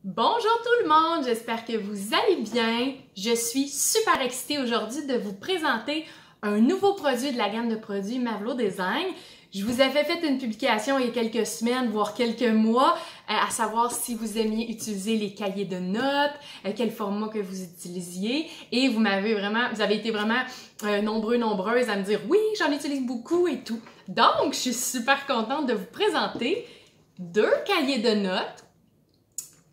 Bonjour tout le monde, j'espère que vous allez bien. Je suis super excitée aujourd'hui de vous présenter un nouveau produit de la gamme de produits Marlo Design. Je vous avais fait une publication il y a quelques semaines, voire quelques mois, à savoir si vous aimiez utiliser les cahiers de notes, quel format que vous utilisiez, et vous avez été vraiment nombreuses à me dire oui, j'en utilise beaucoup et tout. Donc, je suis super contente de vous présenter deux cahiers de notes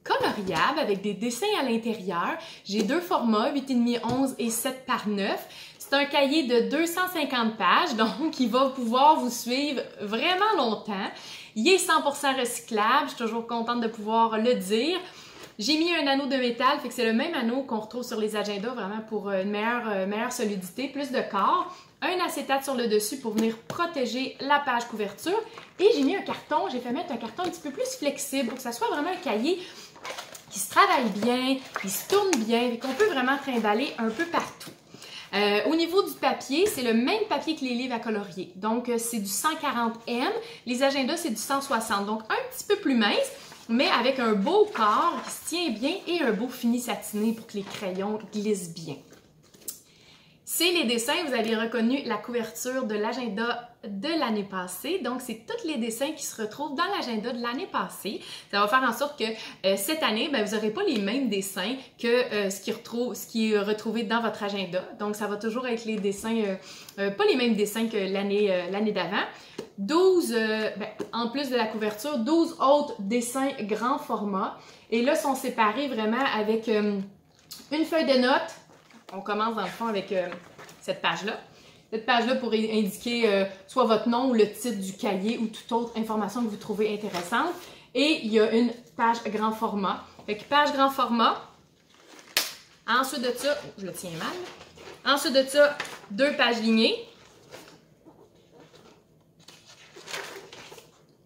coloriables avec des dessins à l'intérieur. J'ai deux formats, 8,5 11 et 7 par 9. C'est un cahier de 250 pages, donc il va pouvoir vous suivre vraiment longtemps. Il est 100% recyclable, je suis toujours contente de pouvoir le dire. J'ai mis un anneau de métal, fait que c'est le même anneau qu'on retrouve sur les agendas, vraiment pour une meilleure solidité, plus de corps. Un acétate sur le dessus pour venir protéger la page couverture. Et j'ai mis un carton, j'ai fait mettre un carton un petit peu plus flexible pour que ça soit vraiment un cahier qui se travaille bien, qui se tourne bien et qu'on peut vraiment trimballer un peu partout. Au niveau du papier, c'est le même papier que les livres à colorier. Donc, c'est du 140M. Les agendas, c'est du 160. Donc, un petit peu plus mince, mais avec un beau corps qui se tient bien et un beau fini satiné pour que les crayons glissent bien. C'est les dessins, vous avez reconnu la couverture de l'agenda de l'année passée. Donc, c'est tous les dessins qui se retrouvent dans l'agenda de l'année passée. Ça va faire en sorte que cette année, vous n'aurez pas les mêmes dessins que ce qui est retrouvé dans votre agenda. Donc, ça va toujours être les dessins, pas les mêmes dessins que l'année d'avant. 12, en plus de la couverture, 12 autres dessins grand format. Et là, sont séparés vraiment avec une feuille de notes. On commence dans le fond avec cette page-là. Cette page-là pour indiquer soit votre nom ou le titre du cahier ou toute autre information que vous trouvez intéressante. Et il y a une page grand format. Fait que page grand format. Ensuite de ça, je le tiens mal. Ensuite de ça, deux pages lignées.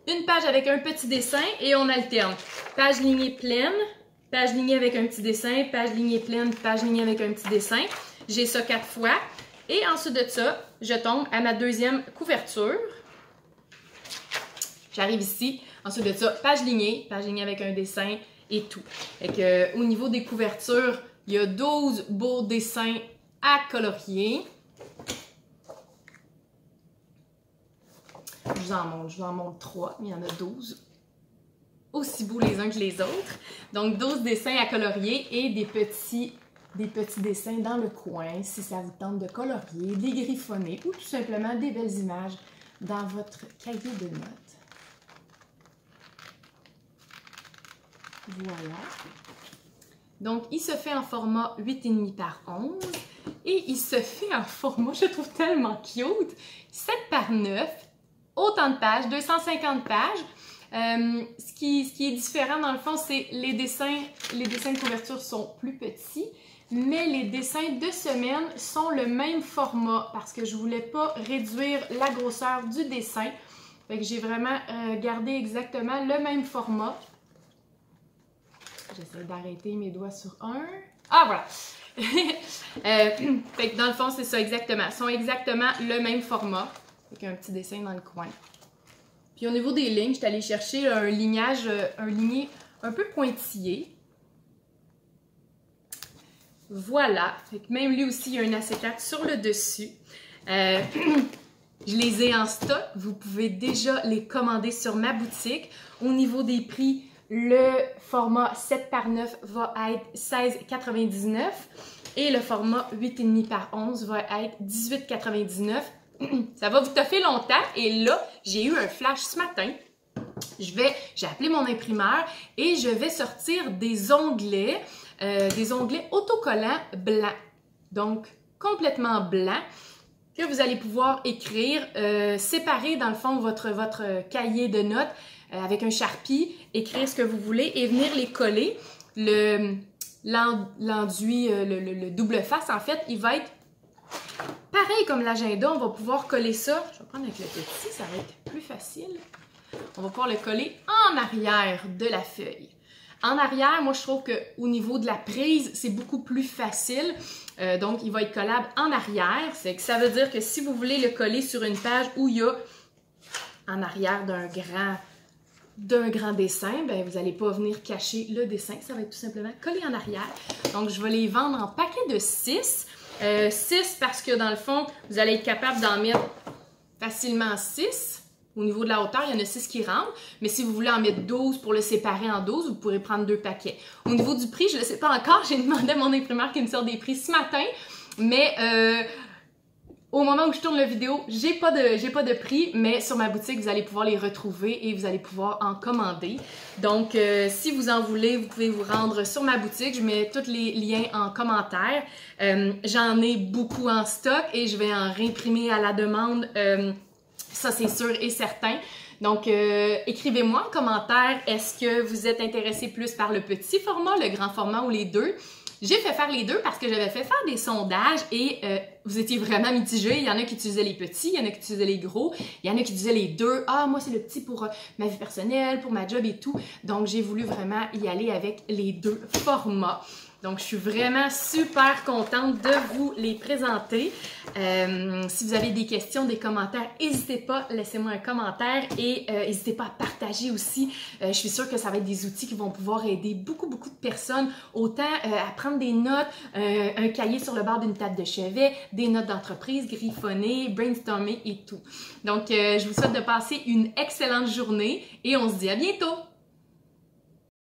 Une page avec un petit dessin et on alterne. Page lignée pleine. Page lignée avec un petit dessin, page lignée pleine, page lignée avec un petit dessin. J'ai ça 4 fois. Et ensuite de ça, je tombe à ma deuxième couverture. J'arrive ici. Ensuite de ça, page lignée avec un dessin et tout. Fait que, au niveau des couvertures, il y a 12 beaux dessins à colorier. Je vous en montre 3, mais il y en a 12. Aussi beaux les uns que les autres. Donc, 12 dessins à colorier et des petits dessins dans le coin, si ça vous tente de colorier, des griffonnés ou tout simplement des belles images dans votre cahier de notes. Voilà. Donc, il se fait en format 8,5 par 11 et il se fait en format, je trouve tellement cute, 7 par 9, autant de pages, 250 pages. Ce qui est différent dans le fond, c'est les dessins de couverture sont plus petits, mais les dessins de semaine sont le même format parce que je voulais pas réduire la grosseur du dessin. Fait que j'ai vraiment gardé exactement le même format. J'essaie d'arrêter mes doigts sur un. Ah voilà! Fait que dans le fond, c'est ça exactement. Ils sont exactement le même format. Avec un petit dessin dans le coin. Puis au niveau des lignes, je suis allée chercher un ligné un peu pointillé. Voilà. Fait que même lui aussi, il y a un acétate sur le dessus. Je les ai en stock. Vous pouvez déjà les commander sur ma boutique. Au niveau des prix, le format 7 par 9 va être 16,99 et le format 8,5 par 11 va être 18,99. Ça va vous toffer longtemps et là, j'ai eu un flash ce matin. J'ai appelé mon imprimeur et je vais sortir des onglets autocollants blancs. Donc, complètement blancs que vous allez pouvoir écrire, séparer dans le fond votre cahier de notes avec un Sharpie, écrire ce que vous voulez et venir les coller. L'enduit, le double face, en fait, il va être pareil comme l'agenda, on va pouvoir coller ça. Je vais prendre avec le petit, ça va être plus facile. On va pouvoir le coller en arrière de la feuille. En arrière, moi, je trouve qu'au niveau de la prise, c'est beaucoup plus facile. Donc, il va être collable en arrière. Ça veut dire que si vous voulez le coller sur une page où il y a en arrière d'un grand d'un grand dessin, ben vous n'allez pas venir cacher le dessin, ça va être tout simplement collé en arrière. Donc je vais les vendre en paquet de 6. 6 parce que dans le fond, vous allez être capable d'en mettre facilement 6. Au niveau de la hauteur, il y en a 6 qui rentrent, mais si vous voulez en mettre 12 pour le séparer en 12, vous pourrez prendre 2 paquets. Au niveau du prix, je ne le sais pas encore, j'ai demandé à mon imprimeur qui me sort des prix ce matin, mais au moment où je tourne la vidéo, j'ai pas de prix, mais sur ma boutique, vous allez pouvoir les retrouver et vous allez pouvoir en commander. Donc, si vous en voulez, vous pouvez vous rendre sur ma boutique. Je mets tous les liens en commentaire. J'en ai beaucoup en stock et je vais en réimprimer à la demande. Ça, c'est sûr et certain. Donc, écrivez-moi en commentaire, est-ce que vous êtes intéressé plus par le petit format, le grand format ou les deux? J'ai fait faire les deux parce que j'avais fait faire des sondages et vous étiez vraiment mitigés. Il y en a qui utilisaient les petits, il y en a qui utilisaient les gros, il y en a qui disaient les deux. Ah, moi, c'est le petit pour ma vie personnelle, pour ma job et tout. Donc, j'ai voulu vraiment y aller avec les deux formats. Donc, je suis vraiment super contente de vous les présenter. Si vous avez des questions, des commentaires, n'hésitez pas, laissez-moi un commentaire et n'hésitez pas à partager aussi. Je suis sûre que ça va être des outils qui vont pouvoir aider beaucoup de personnes, autant à prendre des notes, un cahier sur le bord d'une table de chevet, des notes d'entreprise, griffonner, brainstormer et tout. Donc, je vous souhaite de passer une excellente journée et on se dit à bientôt!